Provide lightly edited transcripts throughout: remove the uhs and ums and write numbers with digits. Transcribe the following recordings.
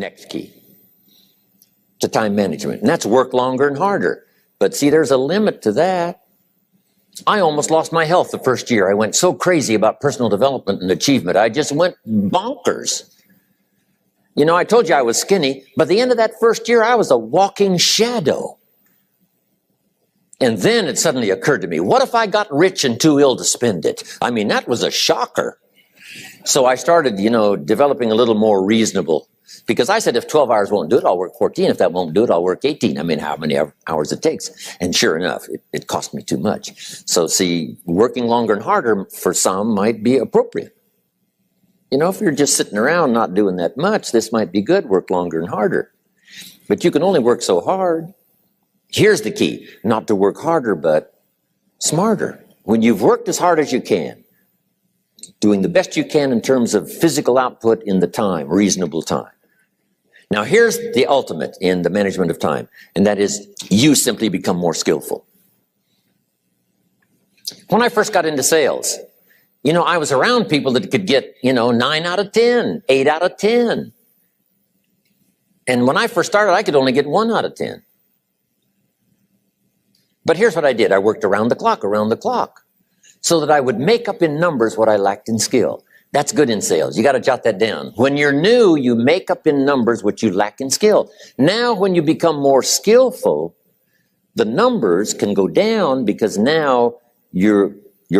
Next key to time management, and that's work longer and harder. But see, there's a limit to that. I almost lost my health the first year. I went so crazy about personal development and achievement. I just went bonkers. You know, I told you I was skinny. By the end of that first year, I was a walking shadow. And then it suddenly occurred to me, what if I got rich and too ill to spend it? I mean, that was a shocker. So I started, you know, developing a little more reasonable. Because I said, if 12 hours won't do it, I'll work 14. If that won't do it, I'll work 18. I mean, how many hours it takes. And sure enough, it cost me too much. So see, working longer and harder for some might be appropriate. You know, if you're just sitting around not doing that much, this might be good, work longer and harder. But you can only work so hard. Here's the key, not to work harder, but smarter. When you've worked as hard as you can, doing the best you can in terms of physical output in the time, reasonable time. Now here's the ultimate in the management of time, and that is you simply become more skillful. When I first got into sales, you know, I was around people that could get, you know, 9 out of 10, 8 out of 10. And when I first started, I could only get 1 out of 10. But here's what I did. I worked around the clock, so that I would make up in numbers what I lacked in skill. That's good in sales. You got to jot that down. When you're new, you make up in numbers what you lack in skill. Now, when you become more skillful, the numbers can go down because now your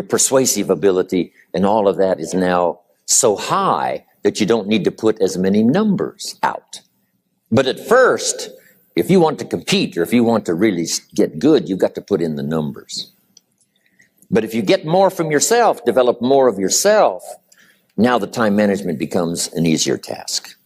persuasive ability and all of that is now so high that you don't need to put as many numbers out. But at first, if you want to compete or if you want to really get good, you've got to put in the numbers. But if you get more from yourself, develop more of yourself, now the time management becomes an easier task.